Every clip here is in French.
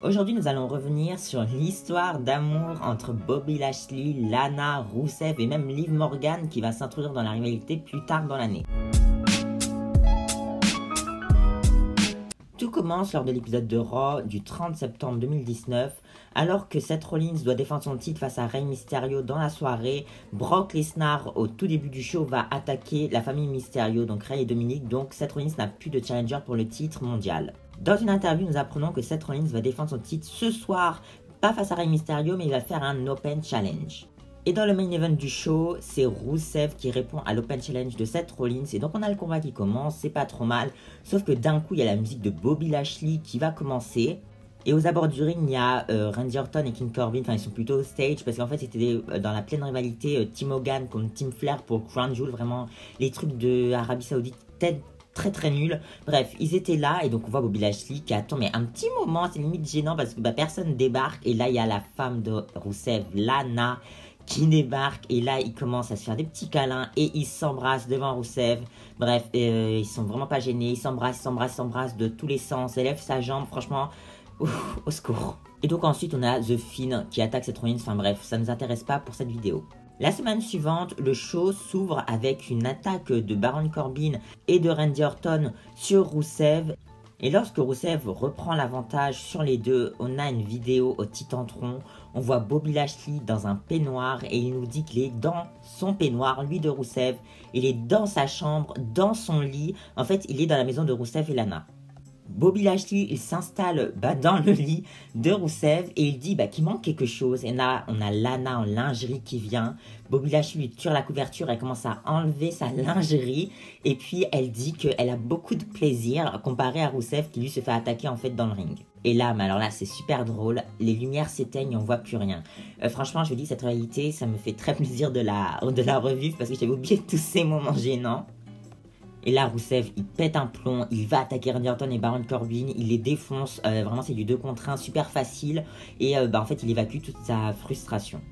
Aujourd'hui, nous allons revenir sur l'histoire d'amour entre Bobby Lashley, Lana, Rusev et même Liv Morgan qui va s'introduire dans la rivalité plus tard dans l'année. Tout commence lors de l'épisode de Raw du 30 septembre 2019, alors que Seth Rollins doit défendre son titre face à Rey Mysterio dans la soirée. Brock Lesnar, au tout début du show, va attaquer la famille Mysterio, donc Rey et Dominic, donc Seth Rollins n'a plus de challenger pour le titre mondial. Dans une interview, nous apprenons que Seth Rollins va défendre son titre ce soir, pas face à Rey Mysterio, mais il va faire un Open Challenge. Et dans le main event du show, c'est Rusev qui répond à l'Open Challenge de Seth Rollins. Et donc on a le combat qui commence, c'est pas trop mal. Sauf que d'un coup, il y a la musique de Bobby Lashley qui va commencer. Et aux abords du ring, il y a Randy Orton et King Corbin. Enfin, ils sont plutôt au stage parce qu'en fait, c'était dans la pleine rivalité Team Hogan contre Team Flair pour Crown Jewel. Vraiment, les trucs de Arabie Saoudite, très nul. Bref, ils étaient là et donc on voit Bobby Lashley qui attend mais un petit moment, c'est limite gênant parce que personne débarque et là il y a la femme de Rusev, Lana, qui débarque et là ils commencent à se faire des petits câlins et ils s'embrassent devant Rusev. Bref, ils sont vraiment pas gênés, ils s'embrassent de tous les sens, elle lève sa jambe, franchement, au secours. Et donc ensuite on a The Fiend qui attaque cette Rollins, enfin bref, ça nous intéresse pas pour cette vidéo. La semaine suivante, le show s'ouvre avec une attaque de Baron Corbin et de Randy Orton sur Rusev. Et lorsque Rusev reprend l'avantage sur les deux, on a une vidéo au Titantron. On voit Bobby Lashley dans un peignoir et il nous dit qu'il est dans son peignoir, lui de Rusev. Il est dans sa chambre, dans son lit. En fait, il est dans la maison de Rusev et Lana. Bobby Lashley, il s'installe dans le lit de Rusev et il dit qu'il manque quelque chose. Et là, on a Lana en lingerie qui vient. Bobby Lashley lui tire la couverture, elle commence à enlever sa lingerie. Et puis, elle dit qu'elle a beaucoup de plaisir comparé à Rusev qui lui se fait attaquer en fait dans le ring. Et là, mais alors là, c'est super drôle. Les lumières s'éteignent et on voit plus rien. Franchement, je vous dis, cette réalité, ça me fait très plaisir de la revivre parce que j'avais oublié tous ces moments gênants. Et là, Rusev, il pète un plomb, il va attaquer Randy Orton et Baron Corbin, il les défonce, vraiment c'est du 2 contre 1, super facile, et en fait il évacue toute sa frustration.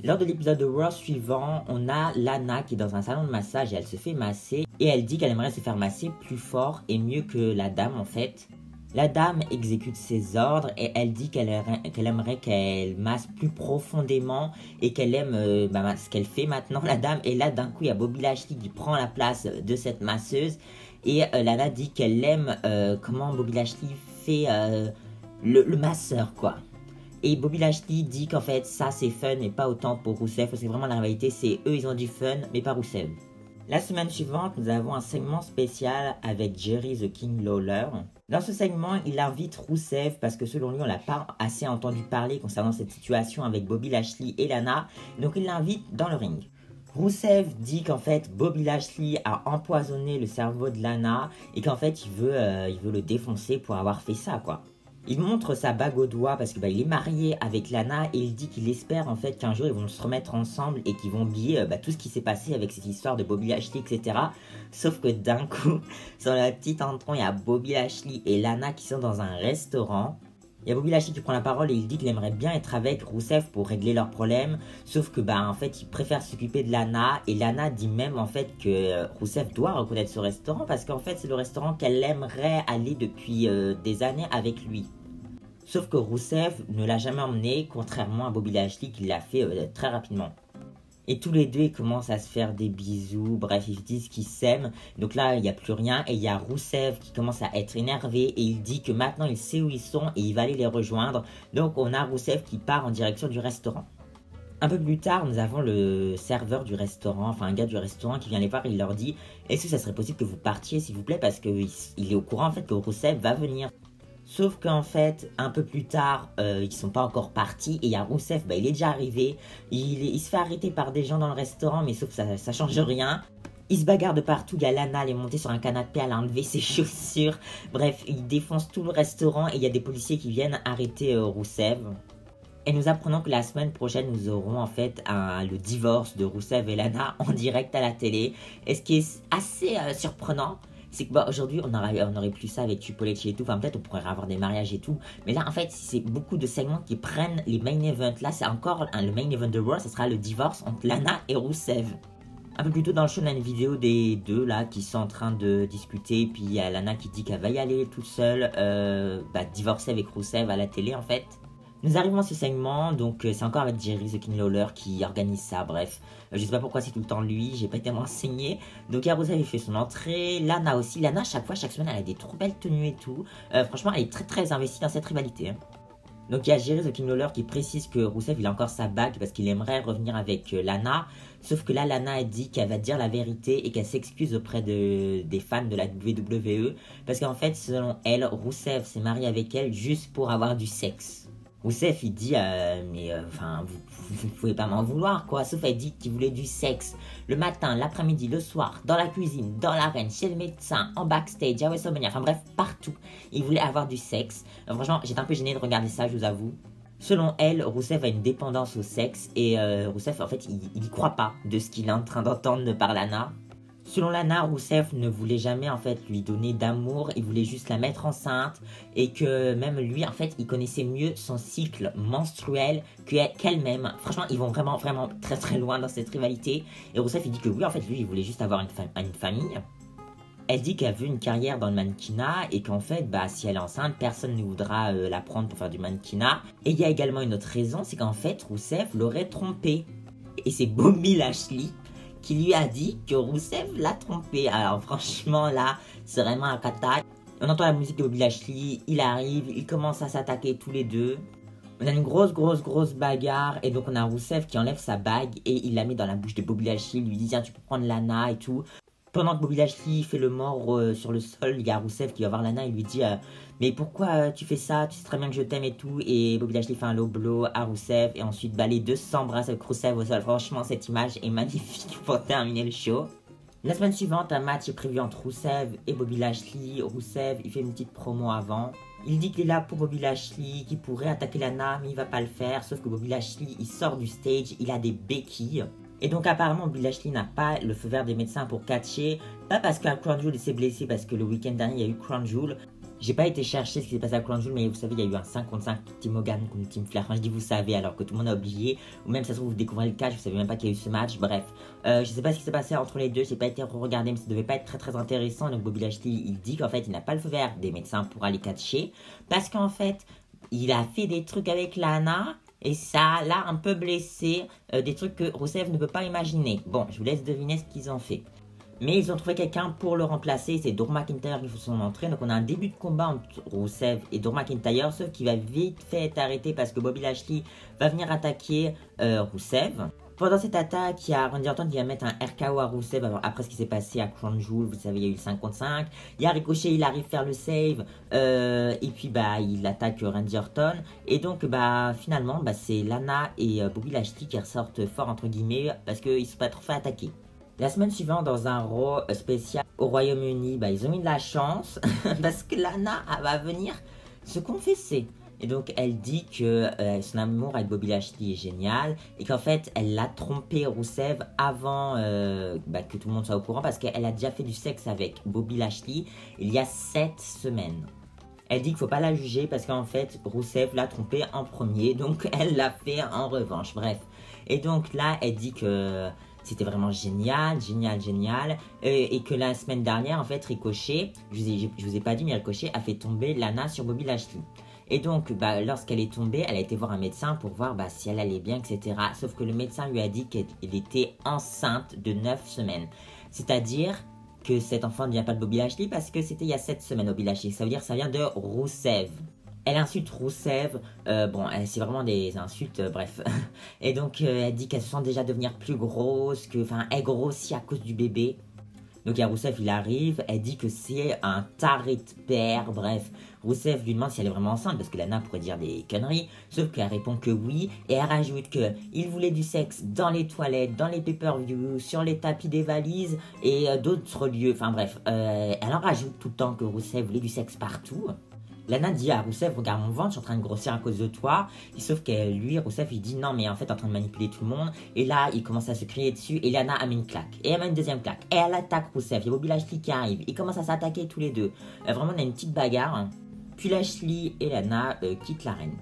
Lors de l'épisode de Raw suivant, on a Lana qui est dans un salon de massage et elle se fait masser, et elle dit qu'elle aimerait se faire masser plus fort et mieux que la dame en fait. La dame exécute ses ordres et elle dit qu'elle aimerait qu'elle masse plus profondément et qu'elle aime ce qu'elle fait maintenant, la dame. Et là, d'un coup, il y a Bobby Lashley qui prend la place de cette masseuse. Et Lana dit qu'elle aime comment Bobby Lashley fait le masseur, quoi. Et Bobby Lashley dit qu'en fait, ça c'est fun, mais pas autant pour Rusev. Parce que vraiment, la réalité, c'est eux, ils ont du fun, mais pas Rusev. La semaine suivante, nous avons un segment spécial avec Jerry the King Lawler. Dans ce segment, il invite Rusev parce que selon lui, on l'a pas assez entendu parler concernant cette situation avec Bobby Lashley et Lana. Donc il l'invite dans le ring. Rusev dit qu'en fait, Bobby Lashley a empoisonné le cerveau de Lana et qu'en fait, il veut le défoncer pour avoir fait ça, quoi. Il montre sa bague au doigt parce que il est marié avec Lana et il dit qu'il espère en fait qu'un jour ils vont se remettre ensemble et qu'ils vont oublier tout ce qui s'est passé avec cette histoire de Bobby Lashley, etc. Sauf que d'un coup, sur la petite intro, il y a Bobby Lashley et Lana qui sont dans un restaurant. Il y a Bobby Lashley qui prend la parole et il dit qu'il aimerait bien être avec Rusev pour régler leurs problèmes. Sauf que en fait il préfère s'occuper de Lana et Lana dit même en fait que Rusev doit reconnaître ce restaurant parce qu'en fait c'est le restaurant qu'elle aimerait aller depuis des années avec lui. Sauf que Rusev ne l'a jamais emmené, contrairement à Bobby Lashley qui l'a fait très rapidement. Et tous les deux ils commencent à se faire des bisous, bref ils disent qu'ils s'aiment. Donc là il n'y a plus rien et il y a Rusev qui commence à être énervé et il dit que maintenant il sait où ils sont et il va aller les rejoindre. Donc on a Rusev qui part en direction du restaurant. Un peu plus tard, nous avons le serveur du restaurant, enfin un gars du restaurant qui vient les voir et il leur dit « Est-ce que ça serait possible que vous partiez s'il vous plaît ?» parce qu'il est au courant en fait que Rusev va venir. Sauf qu'en fait, un peu plus tard, ils sont pas encore partis et il y a Rusev, il est déjà arrivé. Il se fait arrêter par des gens dans le restaurant, mais sauf que ça change rien. Il se bagarre de partout, il y a Lana, elle est montée sur un canapé, elle a enlevé ses chaussures. Bref, il défonce tout le restaurant et il y a des policiers qui viennent arrêter Rusev. Et nous apprenons que la semaine prochaine, nous aurons en fait le divorce de Rusev et Lana en direct à la télé. Et ce qui est assez surprenant, c'est que aujourd'hui on aurait plus ça avec Triple H et tout, enfin peut-être on pourrait avoir des mariages et tout, mais là en fait c'est beaucoup de segments qui prennent les main events. Là c'est encore le main event de Raw, ce sera le divorce entre Lana et Rusev. Un peu plus tôt dans le show, on a une vidéo des deux là qui sont en train de discuter. Puis il y a Lana qui dit qu'elle va y aller toute seule, divorcer avec Rousseff à la télé en fait. Nous arrivons à ce segment, donc c'est encore avec Jerry The King Lawler qui organise ça, bref. Je sais pas pourquoi c'est tout le temps lui, j'ai pas été renseigné. Donc il y a Rousseff, il fait son entrée, Lana aussi. Lana, chaque semaine, elle a des trop belles tenues et tout. Franchement, elle est très très investie dans cette rivalité. Hein. Donc il y a Jerry The King Lawler qui précise que Rousseff il a encore sa bague parce qu'il aimerait revenir avec Lana. Sauf que là, Lana a dit qu'elle va dire la vérité et qu'elle s'excuse auprès des fans de la WWE. Parce qu'en fait, selon elle, Rousseff s'est marié avec elle juste pour avoir du sexe. Rousseff il dit vous pouvez pas m'en vouloir quoi, sauf elle dit qu'il voulait du sexe le matin, l'après-midi, le soir, dans la cuisine, dans l'arène, chez le médecin, en backstage, à WrestleMania, enfin bref, partout. Il voulait avoir du sexe. Franchement, j'étais un peu gênée de regarder ça, je vous avoue. Selon elle, Rousseff a une dépendance au sexe et Rousseff en fait il y croit pas de ce qu'il est en train d'entendre par Lana. Selon Lana, Rousseff ne voulait jamais en fait lui donner d'amour, il voulait juste la mettre enceinte et que même lui en fait il connaissait mieux son cycle menstruel qu'elle-même. Franchement ils vont vraiment très très loin dans cette rivalité et Rousseff il dit que oui en fait lui il voulait juste avoir une famille. Elle dit qu'elle veut une carrière dans le mannequinat et qu'en fait si elle est enceinte personne ne voudra la prendre pour faire du mannequinat. Et il y a également une autre raison, c'est qu'en fait Rousseff l'aurait trompée et c'est Bobby Lashley qui lui a dit que Rousseff l'a trompé. Alors franchement là, c'est vraiment un cata. On entend la musique de Bobby Lashley, il arrive, ils commencent à s'attaquer tous les deux. On a une grosse bagarre et donc on a Rousseff qui enlève sa bague et il la met dans la bouche de Bobby Lashley. Il lui dit tiens tu peux prendre Lana et tout. Pendant que Bobby Lashley fait le mort sur le sol, il y a Rousseff qui va voir Lana et lui dit mais pourquoi tu fais ça, tu sais très bien que je t'aime et tout. Et Bobby Lashley fait un low blow à Rousseff et ensuite les deux s'embrassent avec Rousseff au sol. Franchement cette image est magnifique pour terminer le show. La semaine suivante, un match est prévu entre Rousseff et Bobby Lashley. Rousseff il fait une petite promo avant. Il dit qu'il est là pour Bobby Lashley, qu'il pourrait attaquer Lana mais il va pas le faire. Sauf que Bobby Lashley il sort du stage, il a des béquilles. Et donc apparemment Bobby Lashley n'a pas le feu vert des médecins pour catcher. Pas parce qu'à Crown Jewel il s'est blessé, parce que le week-end dernier il y a eu Crown Jewel. J'ai pas été chercher ce qui s'est passé à Crown Jewel, mais vous savez il y a eu un 5 contre 5 Team Hogan contre Team Flair. Enfin je dis vous savez alors que tout le monde a oublié. Ou même ça se trouve vous découvrez le catch, vous savez même pas qu'il y a eu ce match. Bref, je sais pas ce qui s'est passé entre les deux, j'ai pas été regarder mais ça devait pas être très intéressant. Donc Bobby Lashley il dit qu'en fait il n'a pas le feu vert des médecins pour aller catcher. Parce qu'en fait il a fait des trucs avec Lana. Et ça l'a un peu blessé, des trucs que Rousseff ne peut pas imaginer. Bon, je vous laisse deviner ce qu'ils ont fait. Mais ils ont trouvé quelqu'un pour le remplacer, c'est Drew McIntyre qui fait son entrée. Donc on a un début de combat entre Rousseff et Drew McIntyre, sauf qu'il va vite fait être arrêté parce que Bobby Lashley va venir attaquer Rousseff. Pendant cette attaque, il y a Randy Orton qui va mettre un RKO à Rousseff après ce qui s'est passé à Crown Jewel. Vous savez, il y a eu le 5 contre 5. Il y a Ricochet, il arrive à faire le save. Et puis, il attaque Randy Orton. Et donc, finalement, c'est Lana et Bobby Lashley qui ressortent fort, entre guillemets, parce qu'ils ne sont pas trop fait attaquer. La semaine suivante, dans un Raw spécial au Royaume-Uni, ils ont eu de la chance parce que Lana va venir se confesser. Et donc elle dit que son amour avec Bobby Lashley est génial et qu'en fait elle l'a trompé Rousseff avant que tout le monde soit au courant parce qu'elle a déjà fait du sexe avec Bobby Lashley il y a 7 semaines. Elle dit qu'il ne faut pas la juger parce qu'en fait Rousseff l'a trompé en premier donc elle l'a fait en revanche, bref. Et donc là elle dit que c'était vraiment génial et que la semaine dernière en fait Ricochet, je vous ai pas dit mais Ricochet a fait tomber Lana sur Bobby Lashley. Et donc, lorsqu'elle est tombée, elle a été voir un médecin pour voir si elle allait bien, etc. Sauf que le médecin lui a dit qu'elle était enceinte de 9 semaines. C'est-à-dire que cet enfant ne vient pas de Bobby Lashley parce que c'était il y a 7 semaines Bobby Lashley. Ça veut dire que ça vient de Rousseff. Elle insulte Rousseff, c'est vraiment des insultes, bref. Et donc, elle dit qu'elle se sent déjà devenir plus grosse, elle grossit à cause du bébé. Donc, il y a Rousseff, il arrive, elle dit que c'est un taré de père, bref. Rousseff lui demande si elle est vraiment enceinte, parce que Lana pourrait dire des conneries, sauf qu'elle répond que oui, et elle rajoute qu'il voulait du sexe dans les toilettes, dans les pay-per-view, sur les tapis des valises, et d'autres lieux, enfin bref. Elle en rajoute tout le temps que Rousseff voulait du sexe partout. Lana dit à Rousseff, regarde mon ventre, je suis en train de grossir à cause de toi. Et sauf que lui, Rousseff, il dit non, mais en fait, t'es en train de manipuler tout le monde. Et là, il commence à se crier dessus. Et Lana a mis une claque. Et elle met une deuxième claque. Et elle attaque Rousseff. Il y a Bobby Lashley qui arrive. Ils commencent à s'attaquer tous les deux. Vraiment, on a une petite bagarre. Puis Lashley et Lana quittent l'arène.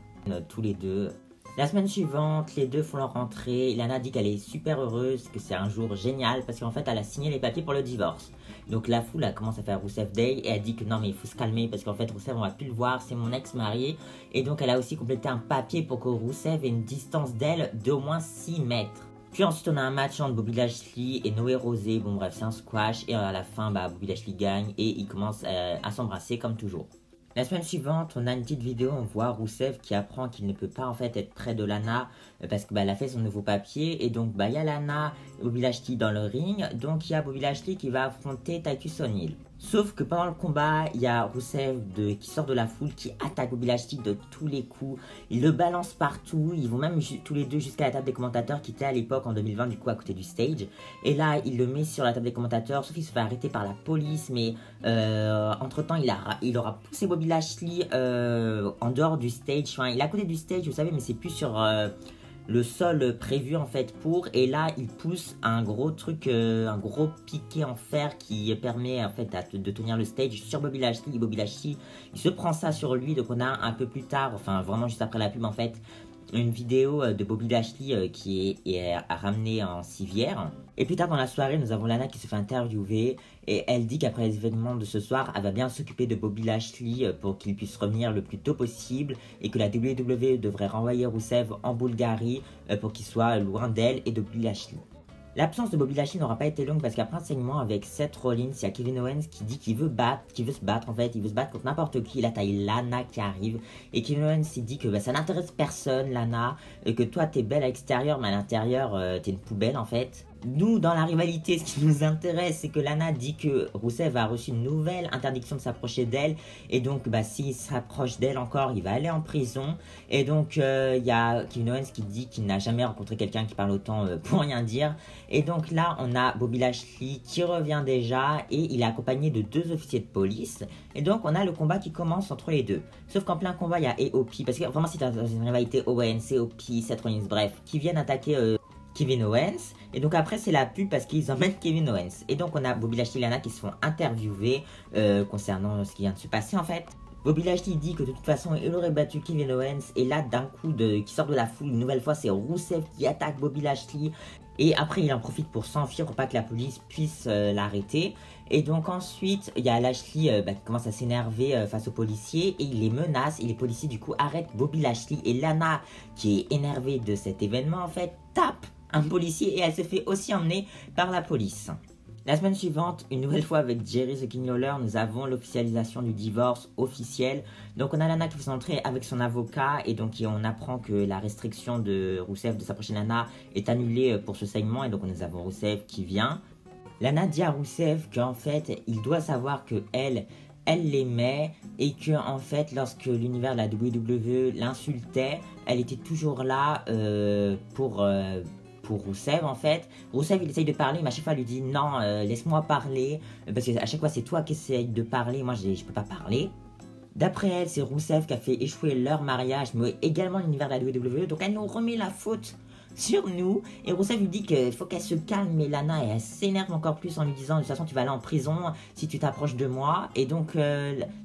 Tous les deux. La semaine suivante, les deux font leur rentrée. Lana dit qu'elle est super heureuse, que c'est un jour génial parce qu'en fait elle a signé les papiers pour le divorce. Donc la foule elle commence à faire Rousseff Day et elle dit que non mais il faut se calmer parce qu'en fait Rousseff on va plus le voir, c'est mon ex-mari. Et donc elle a aussi complété un papier pour que Rousseff ait une distance d'elle d'au moins 6 mètres. Puis ensuite on a un match entre Bobby Lashley et Noé Rosé, bon bref c'est un squash et à la fin Bobby Lashley gagne et ils commencent à s'embrasser comme toujours. La semaine suivante, on a une petite vidéo, on voit Rousseff qui apprend qu'il ne peut pas en fait être près de Lana parce que elle a fait son nouveau papier et donc il y a Lana et Bobby Lashley dans le ring, donc il y a Bobby Lashley qui va affronter Titus O'Neil. Sauf que pendant le combat, il y a Rousseff qui sort de la foule, qui attaque Bobby Lashley de tous les coups. Il le balance partout, ils vont même tous les deux jusqu'à la table des commentateurs qui était à l'époque en 2020 du coup à côté du stage. Et là, il le met sur la table des commentateurs, sauf qu'il se fait arrêter par la police, mais entre temps, il aura poussé Bobby Lashley en dehors du stage. Enfin, il est à côté du stage, vous savez, mais c'est plus sur le sol prévu en fait pour, et là il pousse un gros truc, un gros piquet en fer qui permet en fait de tenir le stage sur Bobby Lashley. Bobby Lashley il se prend ça sur lui, donc on a un peu plus tard, enfin vraiment juste après la pub en fait, une vidéo de Bobby Lashley qui est ramenée en civière. Et plus tard dans la soirée, nous avons Lana qui se fait interviewer et elle dit qu'après les événements de ce soir, elle va bien s'occuper de Bobby Lashley pour qu'il puisse revenir le plus tôt possible et que la WWE devrait renvoyer Rousseff en Bulgarie pour qu'il soit loin d'elle et de Bobby Lashley. L'absence de Bobby Lashley n'aura pas été longue parce qu'après un segment avec Seth Rollins, il y a Kevin Owens qui dit qu'il veut se battre en fait, il veut se battre contre n'importe qui. Là, t'as Lana qui arrive et Kevin Owens il dit que ça n'intéresse personne, Lana, que toi t'es belle à l'extérieur, mais à l'intérieur t'es une poubelle en fait. Nous, dans la rivalité, ce qui nous intéresse, c'est que Lana dit que Rousseff a reçu une nouvelle interdiction de s'approcher d'elle. Et donc, s'il s'approche d'elle encore, il va aller en prison. Et donc, il y a Kevin Owens qui dit qu'il n'a jamais rencontré quelqu'un qui parle autant pour rien dire. Et donc là, on a Bobby Lashley qui revient déjà. Et il est accompagné de 2 officiers de police. Et donc, on a le combat qui commence entre les deux. Sauf qu'en plein combat, il y a AOP. Parce que vraiment, c'est dans une rivalité Owens, AOP, Seth Rollins, bref, qui viennent attaquer Kevin Owens. Et donc après c'est la pub parce qu'ils emmènent Kevin Owens. Et donc on a Bobby Lashley et Lana qui se font interviewer concernant ce qui vient de se passer en fait. Bobby Lashley dit que de toute façon il aurait battu Kevin Owens. Et là d'un coup qui sort de la foule une nouvelle fois, c'est Rousseff qui attaque Bobby Lashley. Et après il en profite pour s'enfuir pour pas que la police puisse l'arrêter. Et donc ensuite il y a Lashley qui commence à s'énerver face aux policiers et il les menace. Et les policiers du coup arrêtent Bobby Lashley. Et Lana qui est énervée de cet événement en fait tape un policier et elle se fait aussi emmener par la police. La semaine suivante, une nouvelle fois avec Jerry the King Lawler, nous avons l'officialisation du divorce officiel. Donc on a Lana qui fait son entrée avec son avocat et donc on apprend que la restriction de Rousseff de s'approcher de Lana est annulée pour ce segment et donc nous avons Rousseff qui vient. Lana dit à Rousseff qu'en fait il doit savoir que elle l'aimait et que en fait lorsque l'univers de la WWE l'insultait, elle était toujours là pour Rousseff en fait. Rousseff il essaye de parler mais à chaque fois elle lui dit non laisse-moi parler parce qu'à chaque fois c'est toi qui essayes de parler, moi je peux pas parler. D'après elle c'est Rousseff qui a fait échouer leur mariage mais également l'univers de la WWE, donc elle nous remet la faute sur nous et Rousseff lui dit qu'il faut qu'elle se calme, mais Lana elle s'énerve encore plus en lui disant de toute façon tu vas aller en prison si tu t'approches de moi. Et donc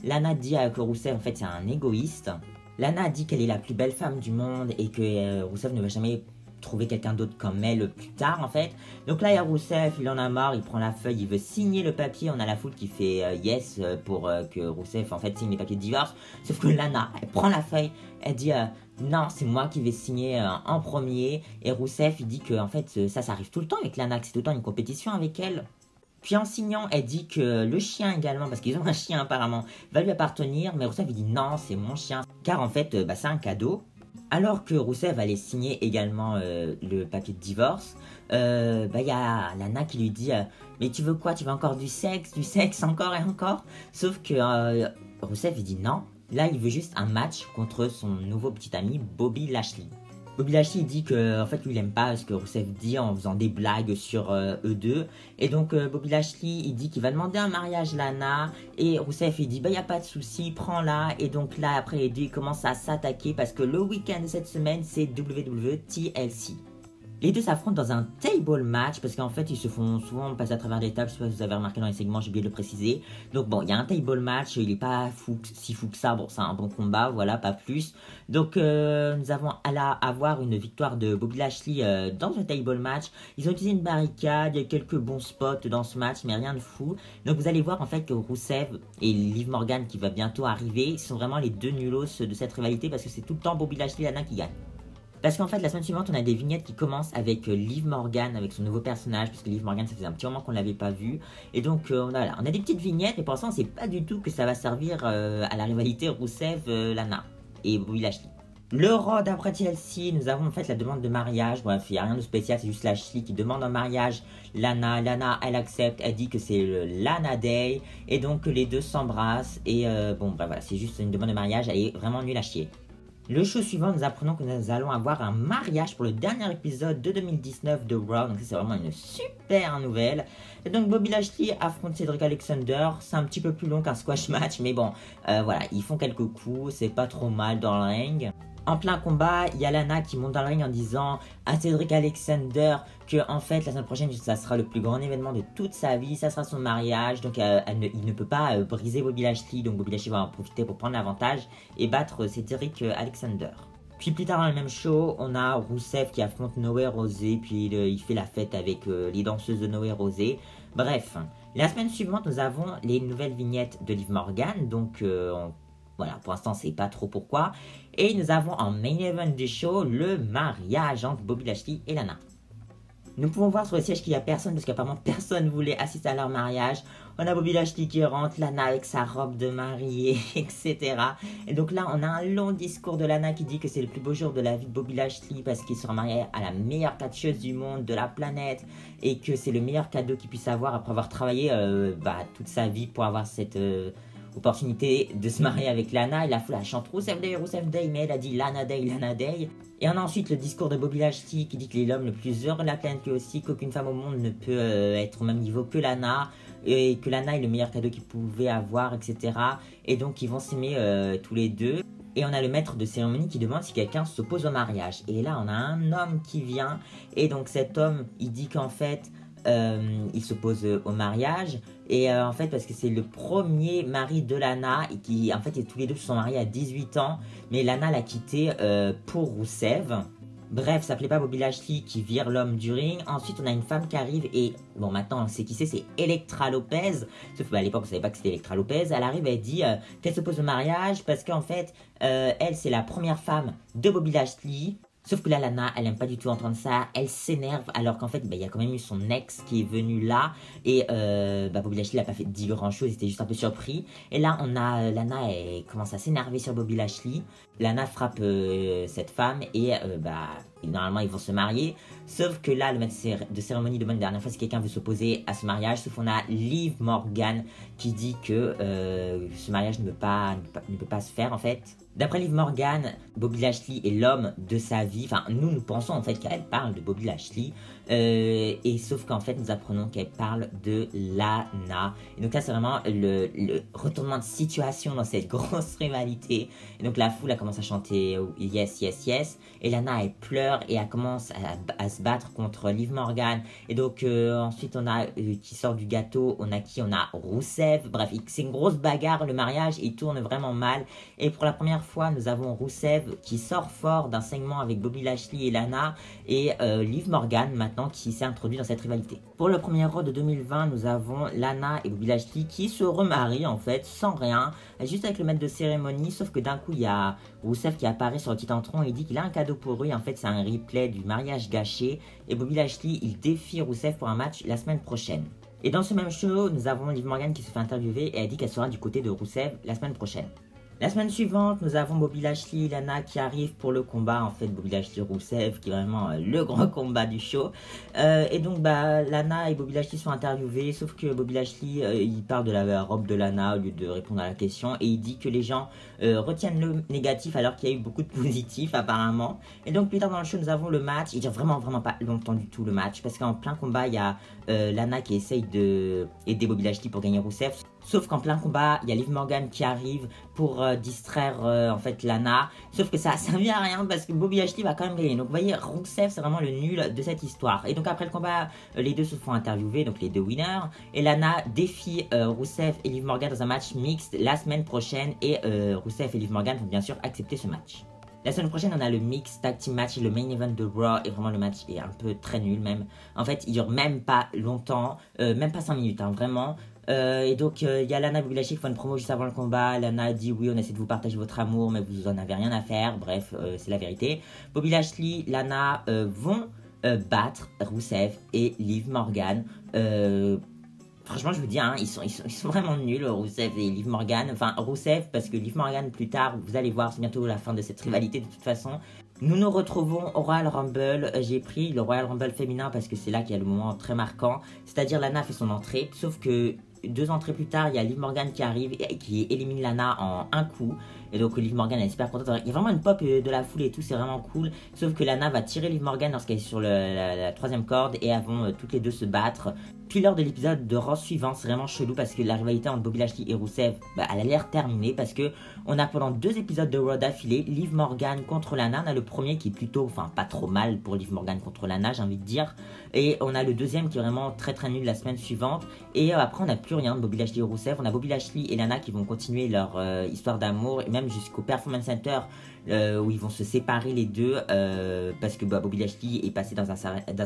Lana dit que Rousseff en fait c'est un égoïste. Lana dit qu'elle est la plus belle femme du monde et que Rousseff ne va jamais trouver quelqu'un d'autre comme elle plus tard en fait. Donc là il y a Rousseff, il en a marre, il prend la feuille, il veut signer le papier. On a la foule qui fait yes pour que Rousseff en fait signe les papiers de divorce. Sauf que Lana elle prend la feuille, elle dit non c'est moi qui vais signer en premier. Et Rousseff il dit que en fait ça arrive tout le temps avec Lana, que c'est tout le temps une compétition avec elle. Puis en signant, elle dit que le chien également, parce qu'ils ont un chien apparemment, va lui appartenir. Mais Rousseff il dit non c'est mon chien, car en fait c'est un cadeau. Alors que Rousseff allait signer également le papier de divorce, y a Lana qui lui dit mais tu veux quoi, tu veux encore du sexe encore et encore. Sauf que Rousseff il dit non, là il veut juste un match contre son nouveau petit ami Bobby Lashley. Bobby Lashley il dit que en fait lui il aime pas ce que Rousseff dit en faisant des blagues sur eux deux. Et donc Bobby Lashley il dit qu'il va demander un mariage Lana. Et Rousseff il dit y a pas de souci, prends-la. Et donc là après les deux ils commencent à s'attaquer parce que le week-end de cette semaine c'est WWE TLC. Les deux s'affrontent dans un table match parce qu'en fait ils se font souvent passer à travers des tables, je sais pas si vous avez remarqué dans les segments, j'ai oublié de le préciser. Donc bon, il y a un table match, il est pas si fou que ça, bon c'est un bon combat, voilà, pas plus. Donc nous avons à avoir une victoire de Bobby Lashley dans ce table match. Ils ont utilisé une barricade, il y a quelques bons spots dans ce match, mais rien de fou. Donc vous allez voir en fait que Rusev et Liv Morgan qui va bientôt arriver sont vraiment les deux nulos de cette rivalité parce que c'est tout le temps Bobby Lashley et Lana qui gagnent. Parce qu'en fait, la semaine suivante, on a des vignettes qui commencent avec Liv Morgan, avec son nouveau personnage, puisque Liv Morgan, ça faisait un petit moment qu'on ne l'avait pas vu. Et donc, on a des petites vignettes, mais pour l'instant, on ne sait pas du tout que ça va servir à la rivalité Rusev-Lana et Bobby Lashley. Le Raw d'après TLC, nous avons en fait la demande de mariage. Bref, il n'y a rien de spécial, c'est juste Lashley qui demande en mariage Lana. Lana, elle accepte, elle dit que c'est le Lana Day. Et donc, les deux s'embrassent. Et bon, bref, voilà, c'est juste une demande de mariage, elle est vraiment nulle à chier. Le show suivant, nous apprenons que nous allons avoir un mariage pour le dernier épisode de 2019 de Raw. Donc c'est vraiment une super nouvelle. Et donc Bobby Lashley affronte Cedric Alexander. C'est un petit peu plus long qu'un squash match. Mais bon, voilà, ils font quelques coups. C'est pas trop mal dans le ring. En plein combat, il y a Lana qui monte dans le ring en disant à Cedric Alexander que en fait la semaine prochaine ça sera le plus grand événement de toute sa vie, ça sera son mariage, donc il ne peut pas briser Bobby Lashley, donc Bobby Lashley va en profiter pour prendre l'avantage et battre Cedric Alexander. Puis plus tard dans le même show, on a Rusev qui affronte Noé Rosé, puis il fait la fête avec les danseuses de Noé Rosé. Bref, la semaine suivante nous avons les nouvelles vignettes de Liv Morgan, donc voilà, pour l'instant, c'est pas trop pourquoi. Et nous avons en main event du show le mariage entre Bobby Lashley et Lana. Nous pouvons voir sur le siège qu'il n'y a personne parce qu'apparemment personne ne voulait assister à leur mariage. On a Bobby Lashley qui rentre, Lana avec sa robe de mariée, etc. Et donc là, on a un long discours de Lana qui dit que c'est le plus beau jour de la vie de Bobby Lashley parce qu'il sera marié à la meilleure catcheuse du monde, de la planète, et que c'est le meilleur cadeau qu'il puisse avoir après avoir travaillé toute sa vie pour avoir cette opportunité de se marier avec Lana. Et la foule chante Rusev Day, mais elle a dit Lana Day, Lana Day. Et on a ensuite le discours de Bobby Lashley qui dit qu'il est l'homme le plus heureux de la planète, lui aussi, qu'aucune femme au monde ne peut être au même niveau que Lana, et que Lana est le meilleur cadeau qu'il pouvait avoir, etc. Et donc ils vont s'aimer tous les deux. Et on a le maître de cérémonie qui demande si quelqu'un s'oppose au mariage. Et là, on a un homme qui vient. Et donc cet homme, il dit qu'en fait, il s'oppose au mariage. Et en fait, parce que c'est le premier mari de Lana. Et qui, en fait, tous les deux se sont mariés à 18 ans. Mais Lana l'a quitté pour Rusev. Bref, ça plaît pas Bobby Lashley qui vire l'homme du ring. Ensuite, on a une femme qui arrive et... Bon, maintenant, on sait qui c'est Elektra Lopez. Sauf qu'à l'époque, on savait pas que c'était Elektra Lopez. Elle arrive, elle dit qu'elle s'oppose au mariage parce qu'en fait, elle, c'est la première femme de Bobby Lashley. Sauf que là, Lana, elle aime pas du tout entendre ça, elle s'énerve, alors qu'en fait, il y a quand même eu son ex qui est venu là, et Bobby Lashley n'a pas fait dit grand chose, il était juste un peu surpris. Et là, on a Lana, elle commence à s'énerver sur Bobby Lashley. Lana frappe cette femme, et normalement, ils vont se marier. Sauf que là, le maître de cérémonie demande une dernière fois si quelqu'un veut s'opposer à ce mariage. Sauf qu'on a Liv Morgan qui dit que ce mariage ne peut pas se faire, en fait. D'après Liv Morgan, Bobby Lashley est l'homme de sa vie. Enfin, nous pensons en fait qu'elle parle de Bobby Lashley. Et sauf qu'en fait, nous apprenons qu'elle parle de Lana. Et donc là, c'est vraiment le retournement de situation dans cette grosse rivalité. Et donc la foule, elle commence à chanter Yes, Yes, Yes. Et Lana, elle pleure et elle commence à se battre contre Liv Morgan. Et donc ensuite, on a qui sort du gâteau. On a Rusev. Bref, c'est une grosse bagarre. Le mariage, il tourne vraiment mal. Et pour la première fois, nous avons Rusev qui sort fort d'un segment avec Bobby Lashley et Lana. Et Liv Morgan, maintenant, qui s'est introduit dans cette rivalité. Pour le premier Raw de 2020, nous avons Lana et Bobby Lashley qui se remarient en fait, sans rien, juste avec le maître de cérémonie, sauf que d'un coup, il y a Rusev qui apparaît sur le petit entron et il dit qu'il a un cadeau pour eux, et en fait, c'est un replay du mariage gâché, et Bobby Lashley, il défie Rusev pour un match la semaine prochaine. Et dans ce même show, nous avons Liv Morgan qui se fait interviewer et elle dit qu'elle sera du côté de Rusev la semaine prochaine. La semaine suivante, nous avons Bobby Lashley et Lana qui arrivent pour le combat, en fait, Bobby Lashley-Rusev, qui est vraiment le grand combat du show. Et donc, Lana et Bobby Lashley sont interviewés, sauf que Bobby Lashley, il parle de la robe de Lana au lieu de répondre à la question, et il dit que les gens retiennent le négatif alors qu'il y a eu beaucoup de positifs, apparemment. Et donc, plus tard dans le show, nous avons le match. Il dure vraiment pas longtemps du tout, le match, parce qu'en plein combat, il y a Lana qui essaye d'aider Bobby Lashley pour gagner Rusev. Sauf qu'en plein combat, il y a Liv Morgan qui arrive pour distraire en fait Lana. Sauf que ça a servi à rien parce que Bobby Lashley va quand même gagner. Donc vous voyez, Rusev c'est vraiment le nul de cette histoire. Et donc après le combat, les deux se font interviewer, donc les deux winners. Et Lana défie Rusev et Liv Morgan dans un match mixte la semaine prochaine. Et Rusev et Liv Morgan vont bien sûr accepter ce match. La semaine prochaine, on a le Mixed Tag Team Match et le Main Event de Raw. Et vraiment, le match est un peu très nul même. En fait, il dure même pas longtemps, même pas 5 minutes, hein, vraiment. Et donc, il y a Lana et Bobby Lashley qui font une promo juste avant le combat. Lana a dit oui, on essaie de vous partager votre amour, mais vous en avez rien à faire. Bref, c'est la vérité. Bobby Lashley, Lana vont battre Rusev et Liv Morgan. Franchement, je vous dis, hein, ils sont vraiment nuls, Rusev et Liv Morgan. Enfin, Rusev, parce que Liv Morgan, plus tard, vous allez voir, c'est bientôt la fin de cette rivalité de toute façon. Nous nous retrouvons au Royal Rumble. J'ai pris le Royal Rumble féminin parce que c'est là qu'il y a le moment très marquant. C'est-à-dire, Lana fait son entrée, sauf que 2 entrées plus tard, il y a Liv Morgan qui arrive et qui élimine Lana en un coup. Et donc Liv Morgan elle est super contente. Il y a vraiment une pop de la foule et tout, c'est vraiment cool. Sauf que Lana va tirer Liv Morgan lorsqu'elle est sur la 3ème corde et elles vont toutes les deux se battre. Puis lors de l'épisode de Raw suivant, c'est vraiment chelou parce que la rivalité entre Bobby Lashley et Rusev, elle a l'air terminée parce que on a pendant 2 épisodes de Raw d'affilée, Liv Morgan contre Lana. On a le premier qui est plutôt, enfin pas trop mal pour Liv Morgan contre Lana, j'ai envie de dire. Et on a le deuxième qui est vraiment très très nul la semaine suivante. Et après on n'a plus rien de Bobby Lashley et Rusev. On a Bobby Lashley et Lana qui vont continuer leur histoire d'amour et même jusqu'au Performance Center où ils vont se séparer les deux parce que Bobby Lashley est passé dans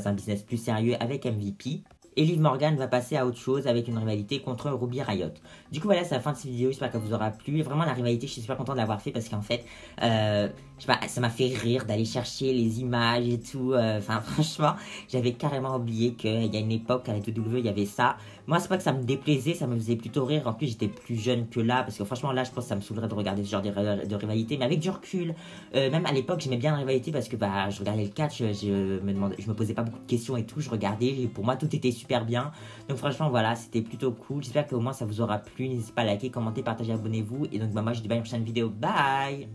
un business plus sérieux avec MVP. Et Liv Morgan va passer à autre chose avec une rivalité contre Ruby Riott. Du coup voilà, c'est la fin de cette vidéo, j'espère qu'elle vous aura plu. Vraiment la rivalité, je suis super content de l'avoir fait parce qu'en fait, je sais pas, ça m'a fait rire d'aller chercher les images et tout. Enfin franchement, j'avais carrément oublié qu'il y a une époque à la WWE, il y avait ça. Moi c'est pas que ça me déplaisait, ça me faisait plutôt rire. En plus j'étais plus jeune que là, parce que franchement là je pense que ça me saoulerait de regarder ce genre de rivalité. Mais avec du recul, même à l'époque j'aimais bien la rivalité parce que je regardais le catch, je me posais pas beaucoup de questions et tout. Je regardais, et pour moi tout était super bien. Donc franchement voilà, c'était plutôt cool. J'espère qu'au moins ça vous aura plu. N'hésitez pas à liker, commenter, partager, abonnez-vous. Et donc moi je vous dis bye à une prochaine vidéo. Bye.